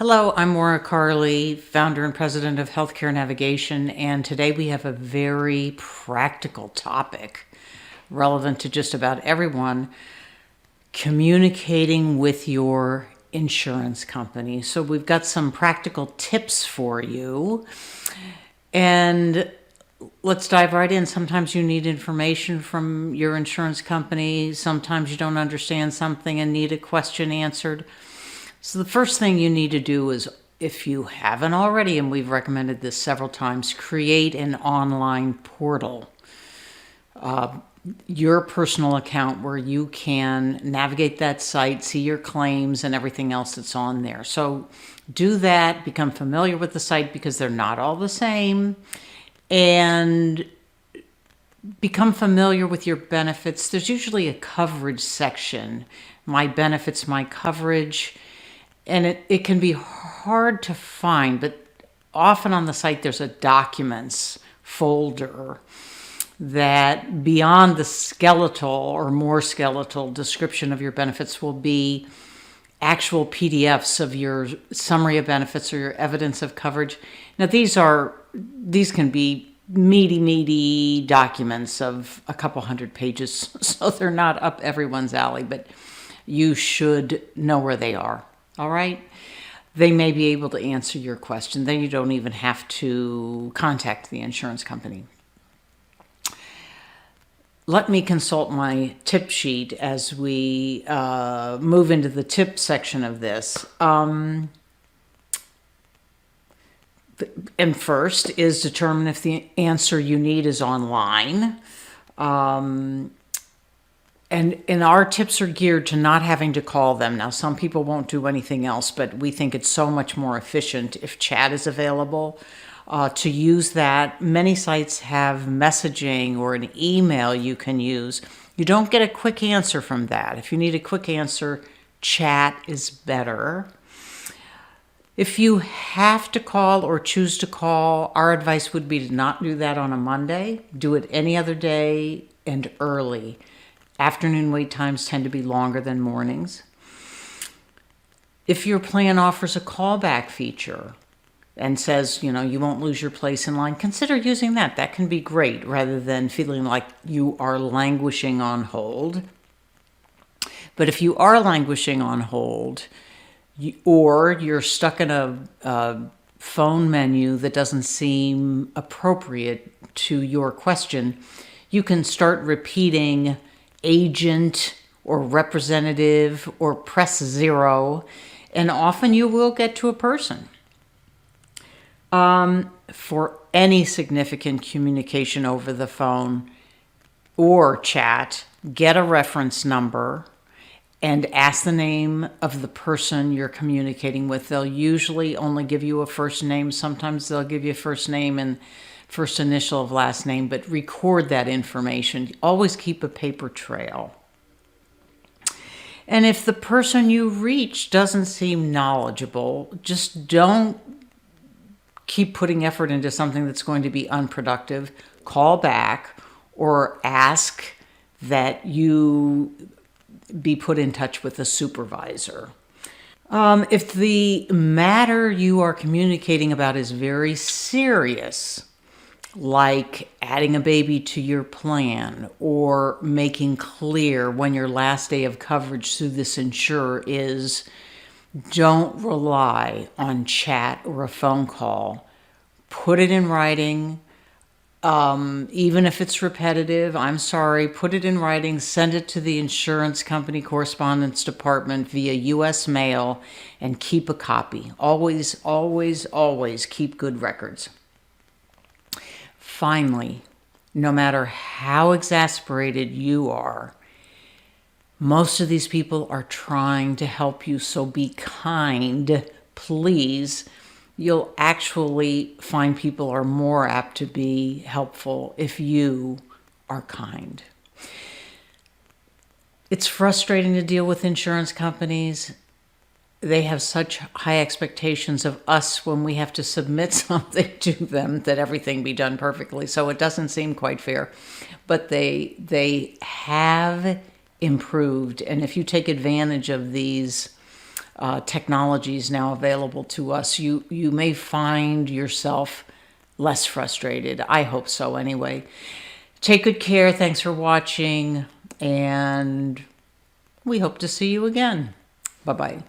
Hello, I'm Maura Carley, founder and president of Healthcare Navigation, and today we have a very practical topic relevant to just about everyone: communicating with your insurance company. So we've got some practical tips for you, and let's dive right in. Sometimes you need information from your insurance company. Sometimes you don't understand something and need a question answered. So the first thing you need to do is, if you haven't already, and we've recommended this several times, create an online portal, your personal account where you can navigate that site, see your claims and everything else that's on there. So do that, become familiar with the site because they're not all the same, and become familiar with your benefits. There's usually a coverage section, my benefits, my coverage. And it can be hard to find, but often on the site there's a documents folder that, beyond the skeletal or more skeletal description of your benefits, will be actual PDFs of your summary of benefits or your evidence of coverage. Now these can be meaty documents of a couple hundred pages, so they're not up everyone's alley, but you should know where they are. All right. They may be able to answer your question. Then you don't even have to contact the insurance company. Let me consult my tip sheet as we move into the tip section of this. And first is determine if the answer you need is online. And our tips are geared to not having to call them. Now, some people won't do anything else, but we think it's so much more efficient if chat is available to use that. Many sites have messaging or an email you can use. You don't get a quick answer from that. If you need a quick answer, chat is better. If you have to call or choose to call, our advice would be to not do that on a Monday. Do it any other day and early. Afternoon wait times tend to be longer than mornings. If your plan offers a callback feature and says, you won't lose your place in line, consider using that. That can be great rather than feeling like you are languishing on hold. But if you are languishing on hold, or you're stuck in a phone menu that doesn't seem appropriate to your question, you can start repeating agent or representative or press 0, and often you will get to a person. For any significant communication over the phone or chat, get a reference number and ask the name of the person you're communicating with. They'll usually only give you a first name. Sometimes they'll give you a first name and first initial of last name, but record that information. Always keep a paper trail. And if the person you reach doesn't seem knowledgeable, just don't keep putting effort into something that's going to be unproductive. Call back or ask that you be put in touch with a supervisor. If the matter you are communicating about is very serious, like adding a baby to your plan or making clear when your last day of coverage through this insurer is, don't rely on chat or a phone call. Put it in writing. Even if it's repetitive, I'm sorry, put it in writing, send it to the insurance company correspondence department via U.S. mail, and keep a copy. Always keep good records. Finally, no matter how exasperated you are, most of these people are trying to help you, so be kind, please. You'll actually find people are more apt to be helpful if you are kind. It's frustrating to deal with insurance companies. They have such high expectations of us when we have to submit something to them that everything be done perfectly. So it doesn't seem quite fair, but they have improved. And if you take advantage of these technologies now available to us, you may find yourself less frustrated. I hope so anyway. Take good care. Thanks for watching, and we hope to see you again. Bye-bye.